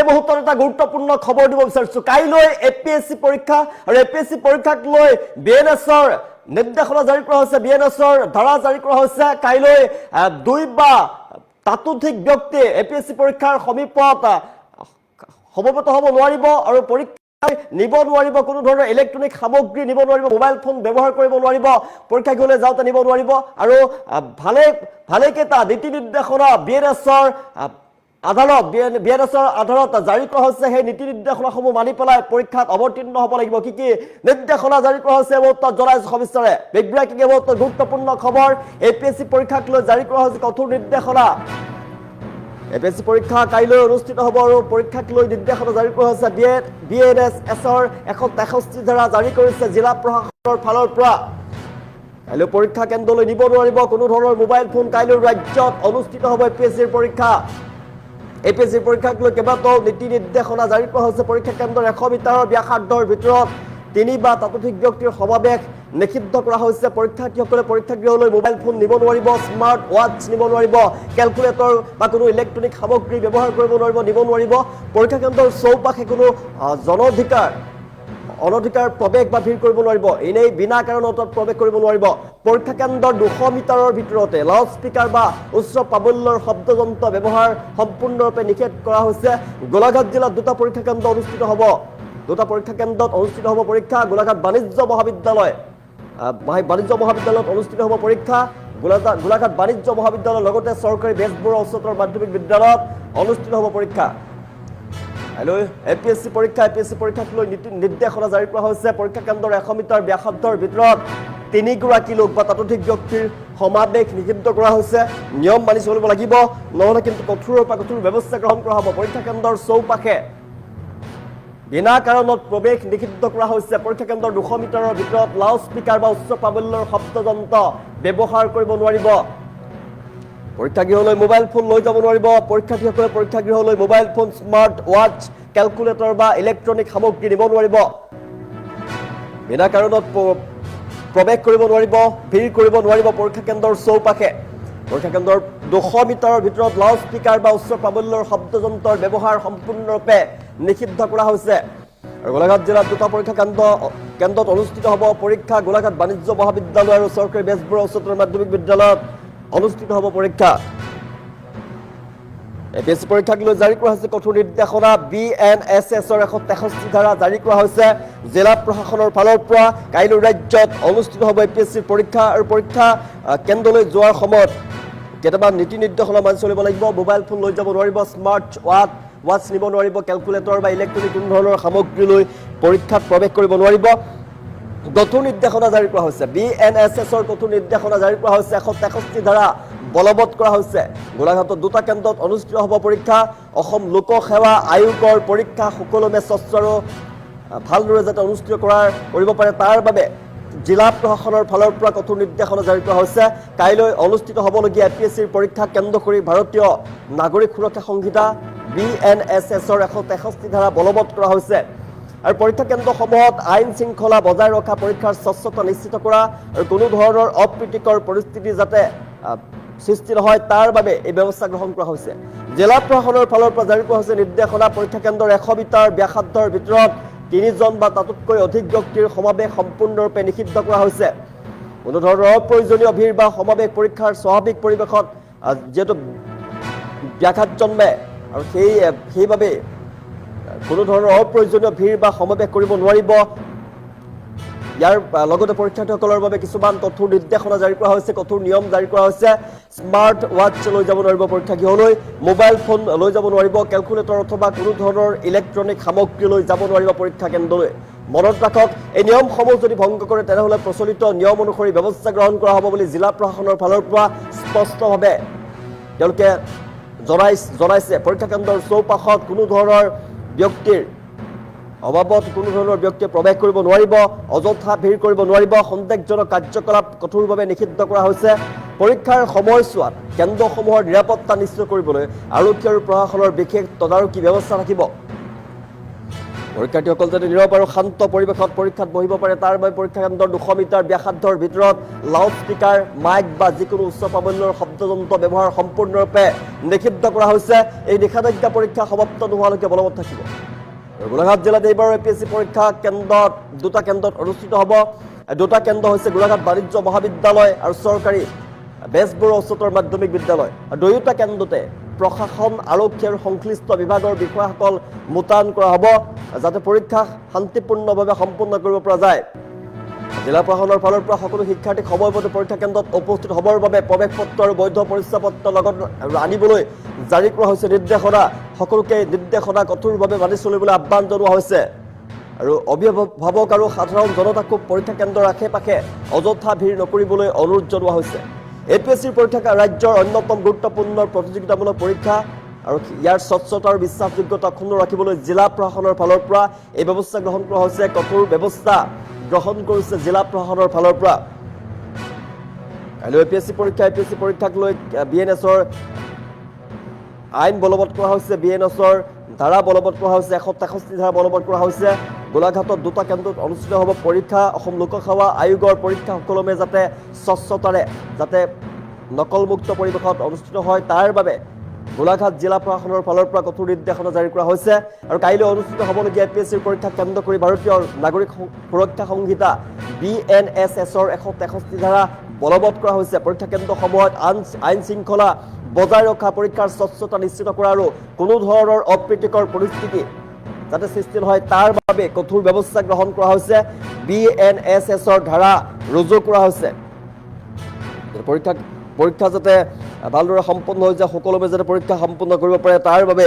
এই মুহূৰ্তত এটা গুৰুত্বপূৰ্ণ খবৰ দিব বিচাৰিছো কাইলৈ এপিএসসি পৰীক্ষা আৰু এপিএসসি পৰীক্ষাক লৈ বিএনএছৰ নিৰ্দেশনা জাৰি কৰা হৈছে বিএনএছৰ ধাৰা জাৰি কৰা হৈছে কাইলৈ দুই বা তাতোধিক ব্যক্তি এপিএসসি পৰীক্ষাৰ সমীপত সমবেত হ'ব নোৱাৰিব আৰু পৰীক্ষা নিব নোৱাৰিব কোনো ধৰণৰ ইলেক্ট্ৰনিক সামগ্ৰী নিব নোৱাৰিব মোবাইল ফোন ব্যৱহাৰ কৰিব নোৱাৰিব পৰীক্ষালৈ যাওঁতে নিব নোৱাৰিব আৰু ভালে কেইটা নীতি নিৰ্দেশনা বিএনএছৰ আধাৰত জাৰি কৰা হৈছে সেই নীতি নিৰ্দেশনাসমূহ মানি পেলাই পৰীক্ষাত অৱতীৰ্ণ হ'ব লাগিব কি নিৰ্দেশনা জাৰি কৰা হৈছে বহুত জনাইছো সবিস্তাৰে বিগ ব্ৰেকিং বহুত গুৰুত্বপূৰ্ণ খবৰ এপিএসসি পৰীক্ষাক লৈ জাৰি কৰা হৈছে কঠোৰ নিৰ্দেশনা এপিএসসি পৰীক্ষা কাইলৈ অনুষ্ঠিত হ'ব আৰু পৰীক্ষাক লৈ নিৰ্দেশনা জাৰি কৰা হৈছে বিএনএছৰ 163 ধাৰা জাৰি কৰিছে জিলা প্ৰশাসনৰ ফালৰ পৰা কাইলৈ পৰীক্ষা কেন্দ্ৰলৈ নিব নোৱাৰিব কোনো ধৰণৰ মোবাইল ফোন কাইলৈ ৰাজ্যত অনুষ্ঠিত হ'ব এপিএসসিৰ পৰীক্ষা এপিএসসিৰ পৰীক্ষাক লৈ কেইবাটাও নীতি নিৰ্দেশনা জাৰি কৰা হৈছে পৰীক্ষা কেন্দ্ৰৰ 100 মিটাৰৰ ব্যাসাৰ্ধৰ ভিতৰত 3 বা তাতোধিক ব্যক্তিৰ সমাৱেশ নিষিদ্ধ কৰা হৈছে পৰীক্ষাৰ্থীসকলে পৰীক্ষাগৃহলৈ মোবাইল ফোন নিব নোৱাৰিব স্মাৰ্ট ৱাচ নিব নোৱাৰিব কেলকুলেটৰ বা কোনো ইলেক্ট্ৰনিক সামগ্ৰী ব্যৱহাৰ কৰিব নোৱাৰিব নিব নোৱাৰিব পৰীক্ষা কেন্দ্ৰৰ চৌপাশে কোনো অনধিকাৰ প্ৰৱেশ বা ভিৰ কৰিব নোৱাৰিব এনেই বিনা কাৰণত প্ৰৱেশ কৰিব নোৱাৰিব পৰীক্ষা কেন্দ্ৰৰ 200 মিটাৰৰ ভিতৰতে লাউড স্পিকাৰ বা উচ্চ প্ৰাবল্যৰ শব্দযন্ত্ৰ ব্যৱহাৰ সম্পূৰ্ণৰূপে নিষেধ কৰা হৈছে গোলাঘাট জিলাত দুটা পৰীক্ষা কেন্দ্ৰ অনুষ্ঠিত হ'ব দুটা পৰীক্ষা কেন্দ্ৰত অনুষ্ঠিত হ'ব পৰীক্ষা গোলাঘাট বাণিজ্য মহাবিদ্যালয়ত অনুষ্ঠিত হ'ব পৰীক্ষা গোলাঘাট বাণিজ্য মহাবিদ্যালয়ৰ লগতে চৰকাৰী বেজবৰুৱা উচ্চতৰ মাধ্যমিক বিদ্যালয়ত অনুষ্ঠিত হ'ব পৰীক্ষা এপিএসসি পৰীক্ষাক লৈ নিৰ্দেশনা জাৰি কৰা হৈছে পৰীক্ষা কেন্দ্ৰৰ 100 মিটাৰ ব্যাসাৰ্ধৰ ভিতৰত 3 গৰাকী লোক বা তাতোধিক ব্যক্তিৰ সমাৱেশ নিষিদ্ধ কৰা হৈছে নিয়ম মানি চলিব লাগিব নহলে কিন্তু কঠোৰৰ পৰা কঠোৰ ব্যৱস্থা গ্ৰহণ কৰা হ'ব পৰীক্ষা কেন্দ্ৰৰ চৌপাশে বিনা কাৰণত প্ৰৱেশ নিষিদ্ধ কৰা হৈছে পৰীক্ষা কেন্দ্ৰৰ 200 মিটাৰৰ ভিতৰত লাউড স্পিকাৰ বা উচ্চ প্ৰাবল্যৰ শব্দযন্ত্ৰ ব্যৱহাৰ কৰিব নোৱাৰিব পৰীক্ষাগৃহলৈ মোবাইল ফোন লৈ যাব নোৱাৰিব পৰীক্ষাৰ্থীসকলে পৰীক্ষাগৃহলৈ mobile phone smart watch calculator বা ইলেক্ট্ৰনিক সামগ্ৰী নিব নোৱাৰিব বিনা কাৰণত প্ৰৱেশ কৰিব নোৱাৰিব ভিৰ কৰিব নোৱাৰিব পৰীক্ষা কেন্দ্ৰৰ চৌপাশে পৰীক্ষা কেন্দ্ৰৰ 200 মিটাৰৰ ভিতৰত লাউড স্পিকাৰ বা উচ্চ প্ৰাবল্যৰ শব্দযন্ত্ৰৰ ব্যৱহাৰ সম্পূৰ্ণৰূপে নিষিদ্ধ কৰা হৈছে আৰু গোলাঘাট জিলাত দুটা পৰীক্ষা কেন্দ্ৰত অনুষ্ঠিত হ'ব পৰীক্ষা গোলাঘাট বাণিজ্য মহাবিদ্যালয় আৰু চৰকাৰী বেজবৰুৱা উচ্চতৰ মাধ্যমিক বিদ্যালয়ত অনুষ্ঠিত হ'ব পৰীক্ষা এপিএসসি পৰীক্ষাক লৈ জাৰি কৰা হৈছে কঠোৰ নিৰ্দেশনা বিএনএছএছৰ 163 ধাৰা জাৰি কৰা হৈছে জিলা প্ৰশাসনৰ ফালৰ পৰা কাইলৈ ৰাজ্যত অনুষ্ঠিত হ'ব এপিএসসিৰ পৰীক্ষা আৰু পৰীক্ষা কেন্দ্ৰলৈ যোৱাৰ সময়ত কেইটামান নীতি নিৰ্দেশনা মানি চলিব লাগিব মোবাইল ফোন লৈ যাব নোৱাৰিব স্মাৰ্ট ৱাচ নিব নোৱাৰিব কেলকুলেটৰ বা ইলেক্ট্ৰনিক কোনো ধৰণৰ সামগ্ৰী লৈ পৰীক্ষাত প্ৰৱেশ কৰিব নোৱাৰিব কঠোৰ নিৰ্দেশনা জাৰি কৰা হৈছে বিএনএছএছৰ কঠোৰ নিৰ্দেশনা জাৰি কৰা হৈছে 163 ধাৰা বলবৎ কৰা হৈছে গোলাঘাটত দুটা কেন্দ্ৰত অনুষ্ঠিত হ'ব পৰীক্ষা অসম লোক সেৱা আয়োগৰ পৰীক্ষা সুকলমে স্বচ্ছ আৰু ভালদৰে যাতে অনুষ্ঠিত কৰিব পাৰে তাৰ বাবে জিলা প্ৰশাসনৰ ফালৰ পৰা কঠোৰ নিৰ্দেশনা জাৰি কৰা হৈছে কাইলৈ অনুষ্ঠিত হ'বলগীয়া এপিএসসিৰ পৰীক্ষা কেন্দ্ৰ কৰি ভাৰতীয় নাগৰিক সুৰক্ষা সংহিতা বিএনএছএছৰ 163 ধাৰা বলবৎ কৰা হৈছে আৰু পৰীক্ষা কেন্দ্ৰসমূহত আইন শৃংখলা বজাই ৰখা পৰীক্ষাৰ স্বচ্ছতা নিশ্চিত কৰা আৰু কোনো ধৰণৰ অপ্ৰীতিকৰ পৰিস্থিতি যাতে সৃষ্টি নহয় তাৰ বাবে এই ব্যৱস্থা গ্ৰহণ কৰা হৈছে জিলা প্ৰশাসনৰ ফালৰ পৰা জাৰি কৰা হৈছে নিৰ্দেশনা পৰীক্ষা কেন্দ্ৰৰ 100 মিটাৰ ব্যাসাৰ্ধৰ ভিতৰত 3 জন বা তাতোতকৈ অধিক ব্যক্তিৰ সমাৱেশ সম্পূৰ্ণৰূপে নিষিদ্ধ কৰা হৈছে কোনো ধৰণৰ অপ্ৰয়োজনীয় ভিৰ বা সমাৱেশ পৰীক্ষাৰ স্বাভাৱিক পৰিৱেশত যেটো ব্যাঘাত জন্মে আৰু সেইবাবে কোনো ধৰণৰ অপ্ৰয়োজনীয় ভিৰ বা সমাৱেশ কৰিব নোৱাৰিব ইয়াৰ লগতে পৰীক্ষাৰ্থীসকলৰ বাবে কিছুমান কঠোৰ নিৰ্দেশনা জাৰি কৰা হৈছে কঠোৰ নিয়ম জাৰি কৰা হৈছে স্মাৰ্ট ৱাচ লৈ যাব নোৱাৰিব পৰীক্ষাগৃহলৈ মোবাইল ফোন লৈ যাব নোৱাৰিব কেলকুলেটৰ অথবা কোনো ধৰণৰ ইলেক্ট্ৰনিক সামগ্ৰী লৈ যাব নোৱাৰিব পৰীক্ষা কেন্দ্ৰলৈ মনত ৰাখক এই নিয়মসমূহ যদি ভংগ কৰে তেনেহ'লে প্ৰচলিত নিয়ম অনুসৰি ব্যৱস্থা গ্ৰহণ কৰা হ'ব বুলি জিলা প্ৰশাসনৰ ফালৰ পৰা স্পষ্টভাৱে তেওঁলোকে জনাইছে পৰীক্ষা কেন্দ্ৰৰ চৌপাশত কোনো ধৰণৰ ব্যক্তিৰ অভাৱত কোনো ধৰণৰ ব্যক্তিয়ে প্ৰৱেশ কৰিব নোৱাৰিব অযথা ভিৰ কৰিব নোৱাৰিব সন্দেহজনক কাৰ্যকলাপ কঠোৰভাৱে নিষিদ্ধ কৰা হৈছে পৰীক্ষাৰ সময়ছোৱাত কেন্দ্ৰসমূহৰ নিৰাপত্তা নিশ্চিত কৰিবলৈ আৰক্ষী আৰু প্ৰশাসনৰ বিশেষ তদাৰকী ব্যৱস্থা থাকিব পৰীক্ষাৰ্থীসকল যাতে নীৰৱ আৰু শান্ত পৰিৱেশত পৰীক্ষাত বহিব পাৰে তাৰ বাবে পৰীক্ষা কেন্দ্ৰৰ 200 মিটাৰ ব্যাসাৰ্ধৰ ভিতৰত লাউড স্পীকাৰ মাইক বা যিকোনো উচ্চ প্ৰাবল্যৰ শব্দযন্ত্ৰ ব্যৱহাৰ সম্পূৰ্ণৰূপে নিষিদ্ধ কৰা হৈছে। এই নিষেধাজ্ঞা পৰীক্ষা সমাপ্ত নোহোৱালৈকে বলবৎ থাকিব। গোলাঘাট জিলাত এইবাৰ APSC পৰীক্ষা কেন্দ্ৰত 2টা কেন্দ্ৰত অনুষ্ঠিত হ'ব। 2টা কেন্দ্ৰ হৈছে গোলাঘাট বাণিজ্য মহাবিদ্যালয় আৰু চৰকাৰী বেজবৰুৱা উচ্চতৰ মাধ্যমিক বিদ্যালয়। দুয়োটা কেন্দ্ৰতে প্ৰশাসন আৰক্ষী আৰু সংশ্লিষ্ট বিভাগৰ বিষয়াসকল মোতায়েন কৰা হ'ব যাতে পৰীক্ষা শান্তিপূৰ্ণভাৱে সম্পন্ন কৰিব পৰা যায়। জিলা প্ৰশাসনৰ ফালৰ পৰা সকলো শিক্ষাৰ্থীক সময়মতে পৰীক্ষা কেন্দ্ৰত উপস্থিত হ'বৰ বাবে প্ৰৱেশ পত্ৰ আৰু বৈধ পৰিচয় পত্ৰ লগত আনিবলৈ জাৰি কৰা হৈছে নিৰ্দেশনা। সকলোকে নিৰ্দেশনা কঠোৰভাৱে মানি চলিবলৈ আহ্বান জনোৱা হৈছে আৰু অভিভাৱক আৰু সাধাৰণ জনতাকো পৰীক্ষা কেন্দ্ৰৰ আশে-পাশে অযথা ভিৰ নকৰিবলৈ অনুৰোধ জনোৱা হৈছে। APSCৰ পৰীক্ষা ৰাজ্যৰ অন্যতম গুৰুত্বপূৰ্ণ প্ৰতিযোগিতামূলক পৰীক্ষা আৰু ইয়াৰ স্বচ্ছতা আৰু বিশ্বাসযোগ্যতা অক্ষুণ্ণ ৰাখিবলৈ জিলা প্ৰশাসনৰ ফালৰ পৰা এই ব্যৱস্থা গ্ৰহণ কৰা হৈছে। কঠোৰ ব্যৱস্থা গ্ৰহণ কৰিছে জিলা প্ৰশাসনৰ ফালৰ পৰা। কাইলৈ APSC পৰীক্ষাক লৈ BNSৰ আইন বলবৎ কৰা হৈছে। BNSৰ ধাৰা বলবৎ কৰা হৈছে। 163 ধাৰা বলবৎ কৰা হৈছে। গোলাঘাটত 2টা কেন্দ্ৰত অনুষ্ঠিত হ'ব পৰীক্ষা। অসম লোকসেৱা আয়োগৰ পৰীক্ষা সকলোমে যাতে স্বচ্ছতাৰে যাতে নকলমুক্ত পৰিৱেশত অনুষ্ঠিত হয় তাৰ বাবে গোলাঘাট জিলা প্ৰশাসনৰ ফালৰ পৰা কঠোৰ নিৰ্দেশনা জাৰি কৰা হৈছে। আৰু কাইলৈ অনুষ্ঠিত হ'বলগীয়া APSCৰ পৰীক্ষা কেন্দ্ৰ কৰি ভাৰতীয় নাগৰিক সুৰক্ষা সংহিতা BNSSৰ 163 ধাৰা বলবৎ কৰা হৈছে। পৰীক্ষা কেন্দ্ৰসমূহত আইন শৃংখলা বজাই ৰখা, পৰীক্ষাৰ স্বচ্ছতা নিশ্চিত কৰা আৰু কোনো ধৰণৰ অপ্ৰীতিকৰ পৰিস্থিতি যাতে সৃষ্টি নহয় তাৰ বাবে কঠোৰ ব্যৱস্থা গ্ৰহণ কৰা হৈছে। BNSSৰ ধাৰা ৰুজু কৰা হৈছে। পৰীক্ষা যাতে ভালদৰে সম্পন্ন হৈ যায়, সকলোৱে যাতে পৰীক্ষা সম্পন্ন কৰিব পাৰে তাৰ বাবে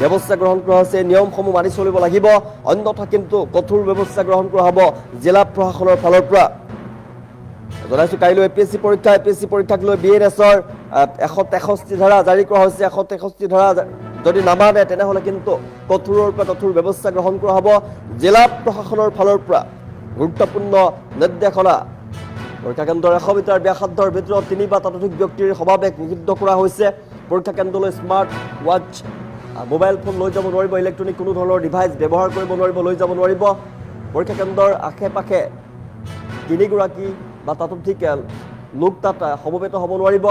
ব্যৱস্থা গ্ৰহণ কৰা হৈছে। নিয়মসমূহ মানি চলিব লাগিব, অন্যথা কিন্তু কঠোৰ ব্যৱস্থা গ্ৰহণ কৰা হ'ব জিলা প্ৰশাসনৰ ফালৰ পৰা। জনাইছোঁ কাইলৈ APSC পৰীক্ষাক লৈ BNSৰ 163 ধাৰা জাৰি কৰা হৈছে। 163 ধাৰা যদি নামানে তেনেহ'লে কিন্তু কঠোৰৰ পৰা কঠোৰ ব্যৱস্থা গ্ৰহণ কৰা হ'ব জিলা প্ৰশাসনৰ ফালৰ পৰা। গুৰুত্বপূৰ্ণ নিৰ্দেশনা। পৰীক্ষা কেন্দ্ৰৰ 100 মিটাৰ ব্যাসাৰ্ধৰ ভিতৰত 3 বা ততোধিক ব্যক্তিৰ সমাৱেশ নিষিদ্ধ কৰা হৈছে। পৰীক্ষা কেন্দ্ৰলৈ স্মাৰ্ট ৱাচ, মোবাইল ফোন লৈ যাব নোৱাৰিব, ইলেক্ট্ৰনিক কোনো ধৰণৰ ডিভাইচ ব্যৱহাৰ কৰিব নোৱাৰিব, লৈ যাব নোৱাৰিব। পৰীক্ষা কেন্দ্ৰৰ আশে-পাশে 3 গৰাকী বা ততোধিক লোক তাত সমবেত হ'ব নোৱাৰিব।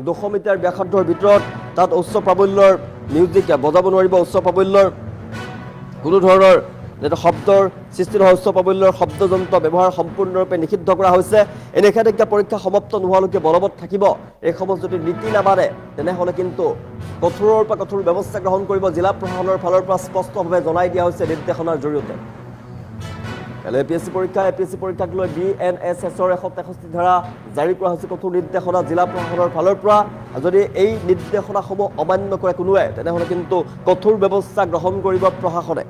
200 মিটাৰ ব্যাসাৰ্ধৰ ভিতৰত তাত উচ্চ প্ৰাবল্যৰ মিউজিক বজাব নোৱাৰিব। উচ্চ প্ৰাবল্যৰ কোনো ধৰণৰ যাতে শব্দৰ সৃষ্টি নহয়, উচ্চ প্ৰাবল্যৰ শব্দযন্ত্ৰ ব্যৱহাৰ সম্পূৰ্ণৰূপে নিষিদ্ধ কৰা হৈছে। এই নিষেধাজ্ঞা পৰীক্ষা সমাপ্ত নোহোৱালৈকে বলবৎ থাকিব। এইসমূহ যদি নীতি নামানে তেনেহ'লে কিন্তু কঠোৰৰ পৰা কঠোৰ ব্যৱস্থা গ্ৰহণ কৰিব জিলা প্ৰশাসনৰ ফালৰ পৰা স্পষ্টভাৱে জনাই দিয়া হৈছে নিৰ্দেশনাৰ জৰিয়তে। APSC পৰীক্ষাক লৈ BNSSৰ 163 ধাৰা জাৰি কৰা হৈছে। কঠোৰ নিৰ্দেশনা জিলা প্ৰশাসনৰ ফালৰ পৰা। যদি এই নিৰ্দেশনাসমূহ অমান্য কৰে কোনোৱে তেনেহ'লে কিন্তু কঠোৰ ব্যৱস্থা গ্ৰহণ কৰিব প্ৰশাসনে।